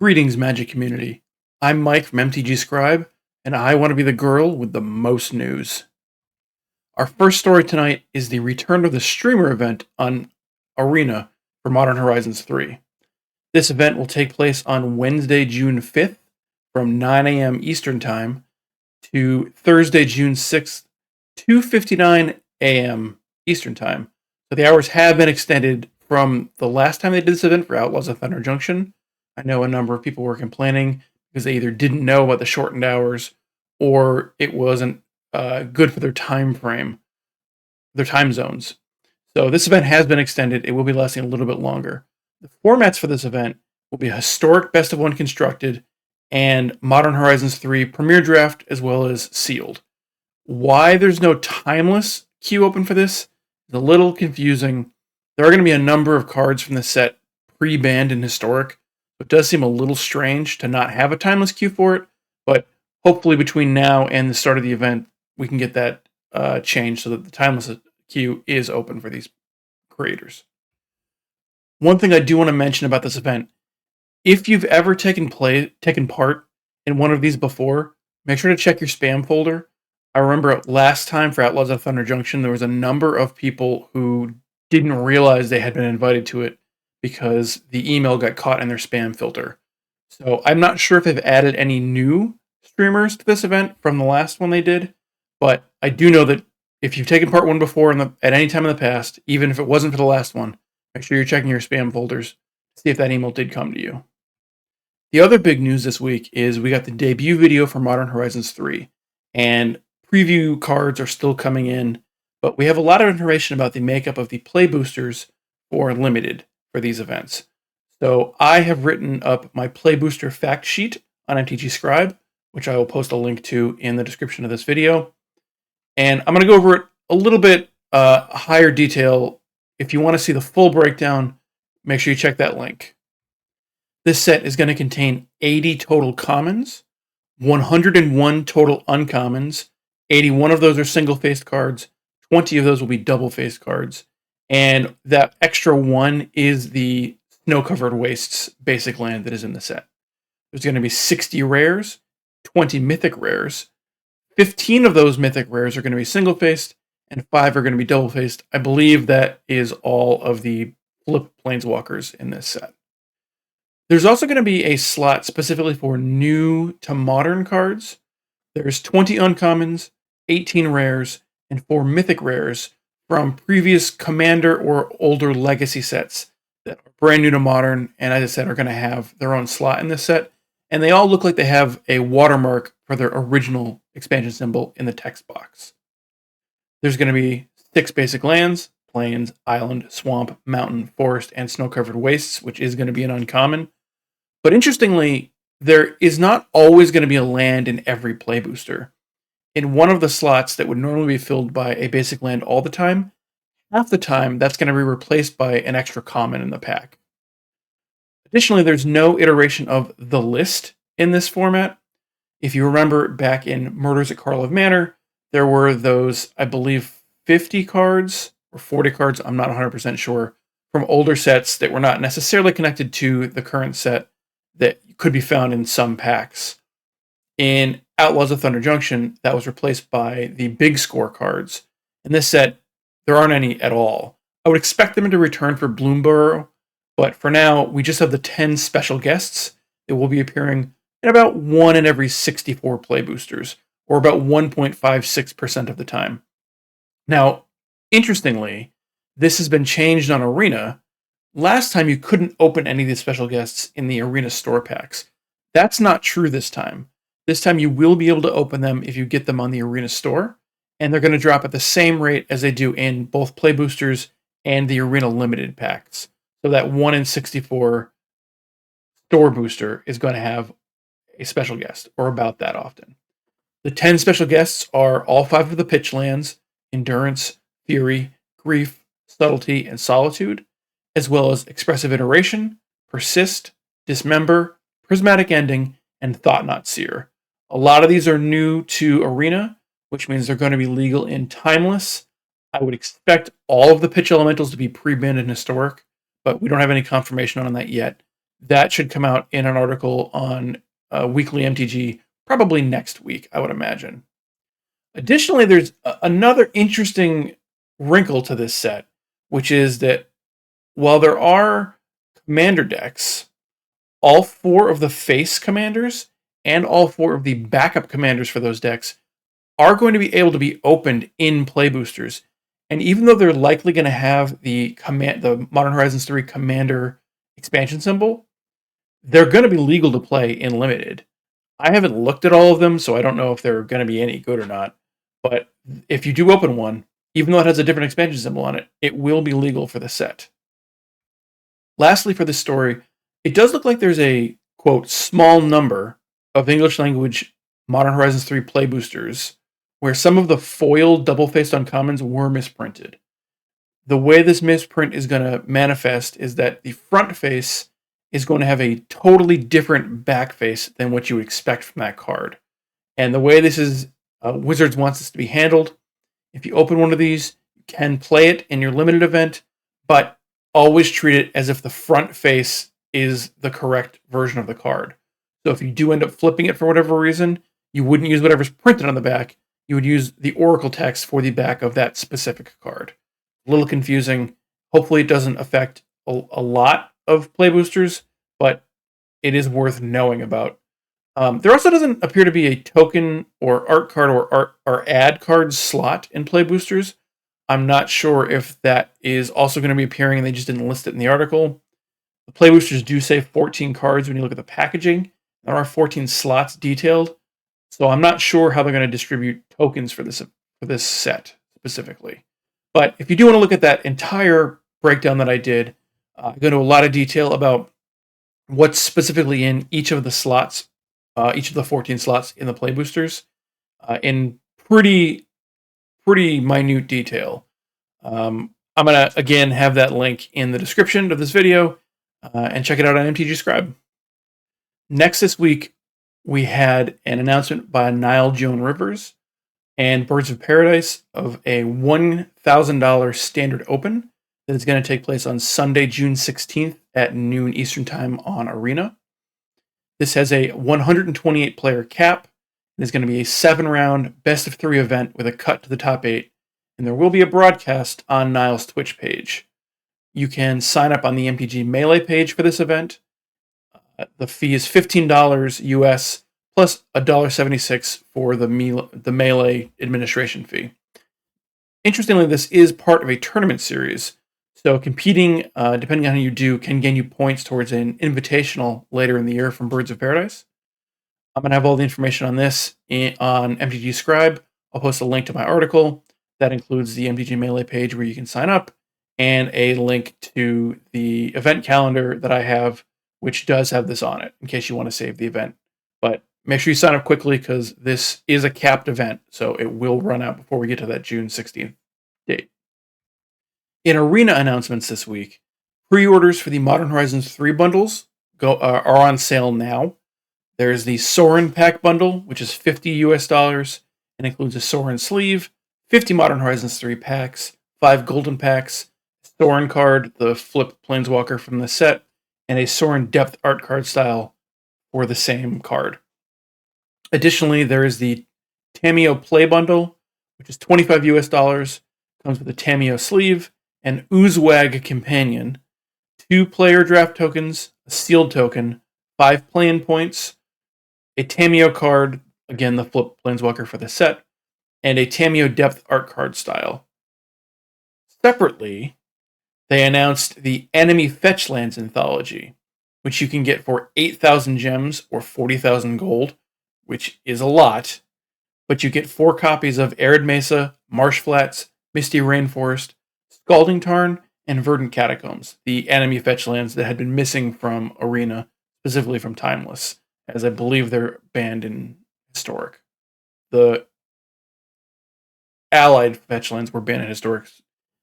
Greetings, Magic community. I'm Mike from MTG Scribe, and I want to be the girl with the most news. Our first story tonight is the return of the streamer event on Arena for Modern Horizons 3. This event will take place on Wednesday, June 5th from 9 a.m. Eastern Time to Thursday, June 6th, 2:59 a.m. Eastern Time. So the hours have been extended from the last time they did this event for Outlaws of Thunder Junction. I know a number of people were complaining because they either didn't know about the shortened hours or it wasn't good for their time frame, their time zones. So this event has been extended. It will be lasting a little bit longer. The formats for this event will be a historic best of one constructed and Modern Horizons 3 Premier Draft as well as sealed. Why there's no timeless queue open for this is a little confusing. There are going to be a number of cards from the set pre-banned in historic. It does seem a little strange to not have a timeless queue for it, but hopefully between now and the start of the event, we can get that changed so that the timeless queue is open for these creators. One thing I do want to mention about this event, if you've ever taken part in one of these before, make sure to check your spam folder. I remember last time for Outlaws of Thunder Junction, there was a number of people who didn't realize they had been invited to it because the email got caught in their spam filter. So I'm not sure if they've added any new streamers to this event from the last one they did, but I do know that if you've taken part one before at any time in the past, even if it wasn't for the last one, make sure you're checking your spam folders to see if that email did come to you. The other big news this week is we got the debut video for Modern Horizons 3, and preview cards are still coming in, but we have a lot of information about the makeup of the play boosters for Limited for these events. So I have written up my play booster fact sheet on MTG Scribe, which I will post a link to in the description of this video. And I'm going to go over it a little bit higher detail. If you want to see the full breakdown, make sure you check that link. This set is going to contain 80 total commons, 101 total uncommons, 81 of those are single-faced cards, 20 of those will be double-faced cards, and that extra one is the Snow-Covered Wastes basic land that is in the set. There's going to be 60 rares, 20 mythic rares, 15 of those mythic rares are going to be single-faced, and 5 are going to be double-faced. I believe that is all of the flip planeswalkers in this set. There's also going to be a slot specifically for new to modern cards. There's 20 uncommons, 18 rares, and 4 mythic rares from previous Commander or older Legacy sets that are brand new to modern, and as I said, are going to have their own slot in this set. And they all look like they have a watermark for their original expansion symbol in the text box. There's going to be 6 basic lands: plains, island, swamp, mountain, forest, and snow-covered wastes, which is going to be an uncommon. But interestingly, there is not always going to be a land in every play booster. In one of the slots that would normally be filled by a basic land all the time, half the time that's going to be replaced by an extra common in the pack. Additionally, there's no iteration of the list in this format. If you remember back in Murders at Karlov Manor, there were those, I believe, 50 cards or 40 cards, I'm not 100% sure, from older sets that were not necessarily connected to the current set that could be found in some packs. In Outlaws of Thunder Junction, that was replaced by the big score cards. In this set, there aren't any at all. I would expect them to return for Bloomborough, but for now, we just have the 10 special guests that will be appearing in about 1 in every 64 play boosters, or about 1.56% of the time. Now, interestingly, this has been changed on Arena. Last time, you couldn't open any of these special guests in the Arena store packs. That's not true this time. This time, you will be able to open them if you get them on the Arena store, and they're going to drop at the same rate as they do in both play boosters and the Arena Limited packs. So that 1 in 64 store booster is going to have a special guest, or about that often. The 10 special guests are all 5 of the pitch lands: Endurance, Fury, Grief, Subtlety, and Solitude, as well as Expressive Iteration, Persist, Dismember, Prismatic Ending, and Thought Not Seer. A lot of these are new to Arena, which means they're going to be legal in Timeless. I would expect all of the pitch elementals to be pre-banned in Historic, but we don't have any confirmation on that yet. That should come out in an article on Weekly MTG probably next week, I would imagine. Additionally, there's another interesting wrinkle to this set, which is that while there are commander decks, all 4 of the face commanders and all 4 of the backup commanders for those decks are going to be able to be opened in play boosters. And even though they're likely going to have the Modern Horizons 3 commander expansion symbol, they're going to be legal to play in limited. I haven't looked at all of them, so I don't know if they're going to be any good or not. But if you do open one, even though it has a different expansion symbol on it, it will be legal for the set. Lastly, for this story, it does look like there's a, quote, small number of English language Modern Horizons 3 play boosters where some of the foiled double-faced uncommons were misprinted. The way this misprint is going to manifest is that the front face is going to have a totally different back face than what you would expect from that card. And the way this is, Wizards wants this to be handled, if you open one of these, you can play it in your limited event, but always treat it as if the front face is the correct version of the card. So if you do end up flipping it for whatever reason, you wouldn't use whatever's printed on the back. You would use the Oracle text for the back of that specific card. A little confusing. Hopefully it doesn't affect a lot of play boosters, but it is worth knowing about. There also doesn't appear to be a token or art card or ad card slot in play boosters. I'm not sure if that is also going to be appearing and they just didn't list it in the article. The play boosters do say 14 cards when you look at the packaging. There are 14 slots detailed. So I'm not sure how they're going to distribute tokens for this set specifically. But if you do want to look at that entire breakdown that I did, I go into a lot of detail about what's specifically in each of the slots, each of the 14 slots in the play boosters, in pretty minute detail. I'm going to, again, have that link in the description of this video, and check it out on MTG Scribe. Next this week, we had an announcement by Nile Joan Rivers and Birds of Paradise of a $1,000 standard open that is going to take place on Sunday, June 16th at noon Eastern Time on Arena. This has a 128 player cap and is going to be a 7-round best of 3 event with a cut to the top 8, and there will be a broadcast on Nile's Twitch page. You can sign up on the MTG Melee page for this event. The fee is $15 US plus $1.76 for the Melee administration fee. Interestingly, this is part of a tournament series, so competing, depending on how you do, can gain you points towards an invitational later in the year from Birds of Paradise. I'm going to have all the information on this on MTG Scribe. I'll post a link to my article. That includes the MTG Melee page where you can sign up, and a link to the event calendar that I have, which does have this on it, in case you want to save the event. But make sure you sign up quickly, because this is a capped event, so it will run out before we get to that June 16th date. In Arena announcements this week, pre-orders for the Modern Horizons 3 bundles are on sale now. There's the Sorin Pack bundle, which is $50 US, and includes a Sorin sleeve, 50 Modern Horizons 3 packs, 5 golden packs, Sorin card, the flip Planeswalker from the set, and a Sorin depth art card style for the same card. Additionally, there is the Tamiyo Play Bundle, which is $25 US, comes with a Tamiyo sleeve, an Oozewag Companion, 2 player draft tokens, a sealed token, 5 play-in points, a Tamiyo card, again the flip Planeswalker for the set, and a Tamiyo depth art card style. Separately, they announced the Enemy Fetchlands Anthology, which you can get for 8,000 gems or 40,000 gold, which is a lot, but you get 4 copies of Arid Mesa, Marsh Flats, Misty Rainforest, Scalding Tarn, and Verdant Catacombs, the enemy fetchlands that had been missing from Arena, specifically from Timeless, as I believe they're banned in Historic. The allied fetchlands were banned in Historic.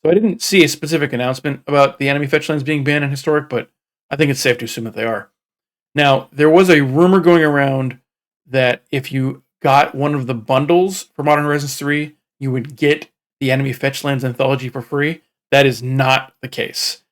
So I didn't see a specific announcement about the enemy fetchlands being banned in Historic, but I think it's safe to assume that they are. Now, there was a rumor going around that if you got one of the bundles for Modern Horizons 3, you would get the Enemy Fetchlands Anthology for free. That is not the case.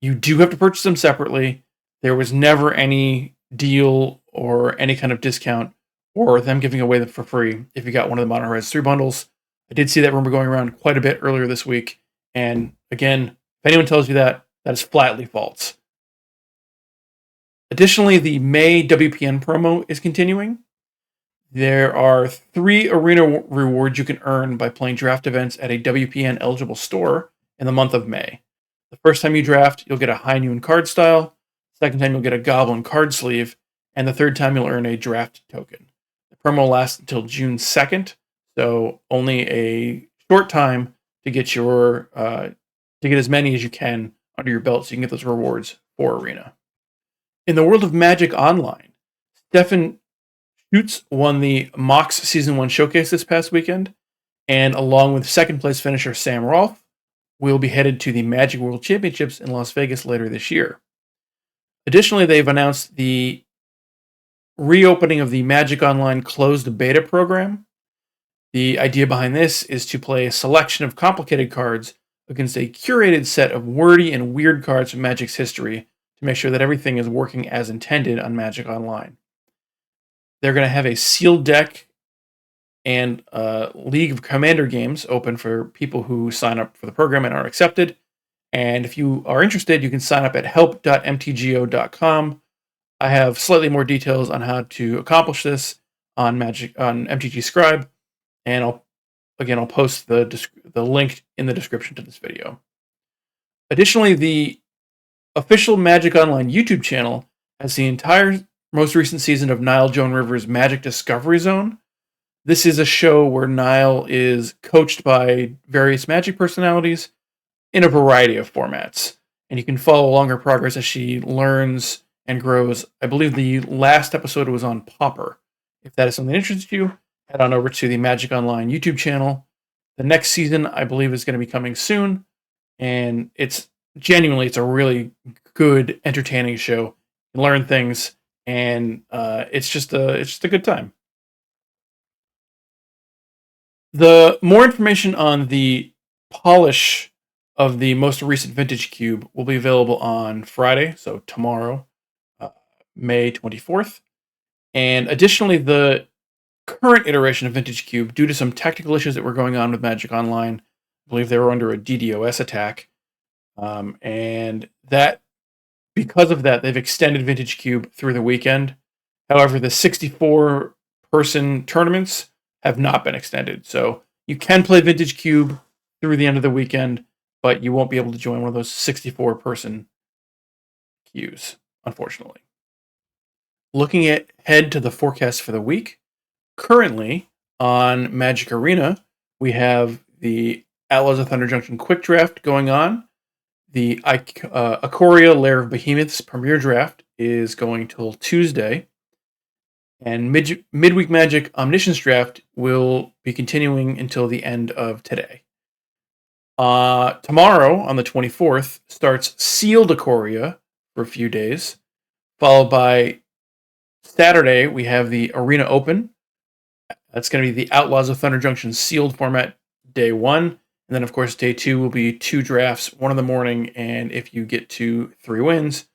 You do have to purchase them separately. There was never any deal or any kind of discount or them giving away them for free if you got one of the Modern Horizons 3 bundles. I did see that rumor going around quite a bit earlier this week. And again, if anyone tells you that, that is flatly false. Additionally, the May WPN promo is continuing. There are 3 arena rewards you can earn by playing draft events at a WPN eligible store in the month of May. The first time you draft, you'll get a High Noon card style. Second time, you'll get a Goblin card sleeve. And the third time, you'll earn a draft token. The promo lasts until June 2nd, so only a short time to get as many as you can under your belt so you can get those rewards for Arena. In the world of Magic Online, Stefan Schutz won the Mox Season 1 Showcase this past weekend, and along with second place finisher Sam Rolfe, will be headed to the Magic World Championships in Las Vegas later this year. Additionally, they've announced the reopening of the Magic Online closed beta program. The idea behind this is to play a selection of complicated cards against a curated set of wordy and weird cards from Magic's history to make sure that everything is working as intended on Magic Online. They're going to have a sealed deck and League of Commander games open for people who sign up for the program and are accepted. And if you are interested, you can sign up at help.mtgo.com. I have slightly more details on how to accomplish this on MTG Scribe, and I'll post the link in the description to this video. Additionally, the official Magic Online YouTube channel has the entire most recent season of Nile Joan Rivers' Magic Discovery Zone. This is a show where Nile is coached by various Magic personalities in a variety of formats, and you can follow along her progress as she learns and grows. I believe the last episode was on Pauper. If that is something that interests you, head on over to the Magic Online YouTube channel. The next season, I believe, is going to be coming soon, and it's a really good, entertaining show. You learn things, and it's just a good time. The more information on the polish of the most recent vintage cube will be available on Friday, so tomorrow, May 24th. And additionally, the current iteration of Vintage Cube, due to some technical issues that were going on with Magic Online, I believe they were under a DDoS attack. And that, because of that, they've extended Vintage Cube through the weekend. However, the 64-person tournaments have not been extended. So you can play Vintage Cube through the end of the weekend, but you won't be able to join one of those 64-person queues, unfortunately. Looking ahead to the forecast for the week, currently on Magic Arena, we have the Outlaws of Thunder Junction Quick Draft going on. The Ikoria Lair of Behemoths Premier Draft is going till Tuesday. And Midweek Magic Omniscience Draft will be continuing until the end of today. Tomorrow, on the 24th, starts Sealed Ikoria for a few days, followed by Saturday, we have the Arena Open. That's going to be the Outlaws of Thunder Junction sealed format day 1. And then, of course, day 2 will be 2 drafts, 1 in the morning. And if you get to 3 wins,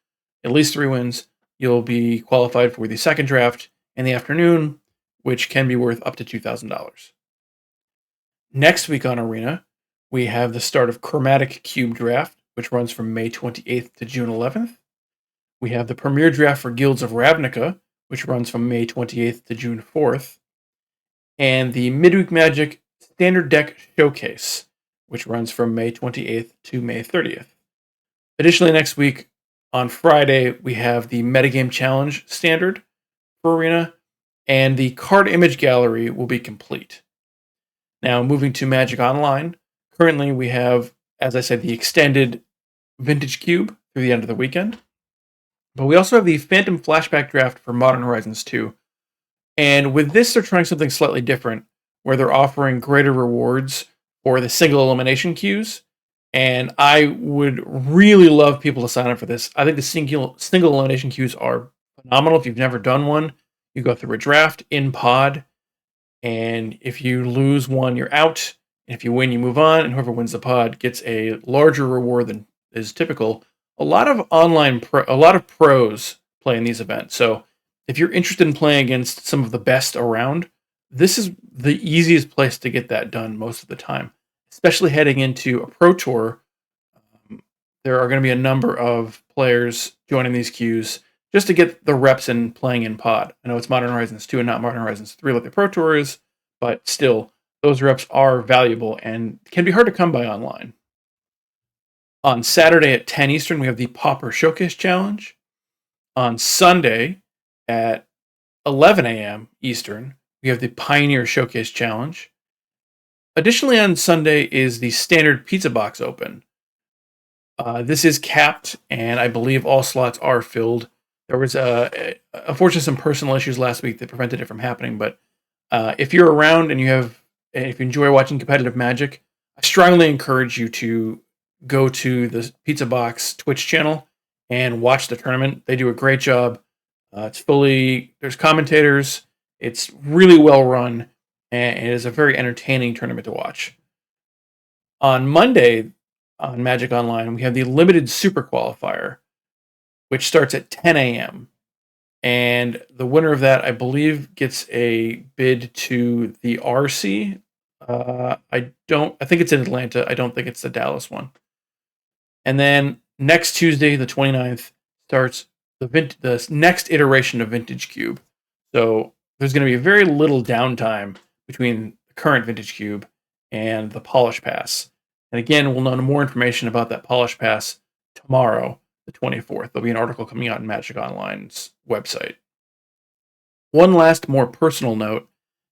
at least 3 wins, you'll be qualified for the second draft in the afternoon, which can be worth up to $2,000. Next week on Arena, we have the start of Chromatic Cube Draft, which runs from May 28th to June 11th. We have the Premier Draft for Guilds of Ravnica, which runs from May 28th to June 4th. And the Midweek Magic Standard Deck Showcase, which runs from May 28th to May 30th. Additionally, next week, on Friday, we have the Metagame Challenge Standard for Arena, and the card image gallery will be complete. Now, moving to Magic Online, currently we have, as I said, the extended Vintage Cube through the end of the weekend. But we also have the Phantom Flashback Draft for Modern Horizons 2. And with this, they're trying something slightly different, where they're offering greater rewards for the single elimination queues. And I would really love people to sign up for this. I think the single elimination queues are phenomenal. If you've never done one, you go through a draft in pod, and if you lose one, you're out. And if you win, you move on, and whoever wins the pod gets a larger reward than is typical, a lot of pros play in these events. So if you're interested in playing against some of the best around, this is the easiest place to get that done most of the time. Especially heading into a pro tour, there are going to be a number of players joining these queues just to get the reps in playing in pod. I know it's Modern Horizons 2 and not Modern Horizons 3 like the Pro Tour is, but still, those reps are valuable and can be hard to come by online. On Saturday at 10 Eastern, we have the Pauper Showcase Challenge. On Sunday at 11 a.m. Eastern, we have the Pioneer Showcase Challenge. Additionally, on Sunday is the Standard Pizza Box Open. This is capped, and I believe all slots are filled. There was unfortunately some personal issues last week that prevented it from happening. But if you're around and if you enjoy watching competitive Magic, I strongly encourage you to go to the Pizza Box Twitch channel and watch the tournament. They do a great job. There's commentators. It's really well run, and it is a very entertaining tournament to watch. On Monday, on Magic Online, we have the Limited Super Qualifier, which starts at 10 a.m. And the winner of that, I believe, gets a bid to the RC. I think it's in Atlanta. I don't think it's the Dallas one. And then next Tuesday, the 29th, starts the next iteration of Vintage Cube. So there's going to be very little downtime between the current Vintage Cube and the Polish Pass. And again, we'll know more information about that Polish Pass tomorrow, the 24th. There'll be an article coming out in Magic Online's website. One last, more personal note.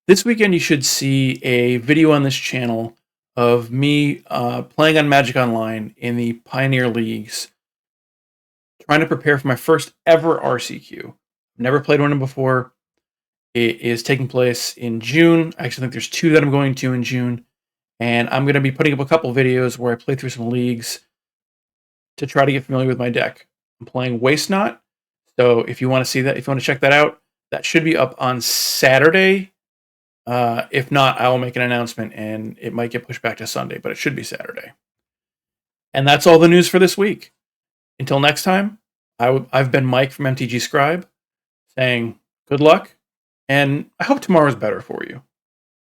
This weekend, you should see a video on this channel of me playing on Magic Online in the Pioneer Leagues, trying to prepare for my first ever RCQ. Never played one before. It is taking place in June. I actually think there's 2 that I'm going to in June. And I'm going to be putting up a couple videos where I play through some leagues to try to get familiar with my deck. I'm playing Waste Not. So if you want to see that, if you want to check that out, that should be up on Saturday. If not, I will make an announcement and it might get pushed back to Sunday, but it should be Saturday. And that's all the news for this week. Until next time, I've been Mike from MTG Scribe saying good luck, and I hope tomorrow's better for you.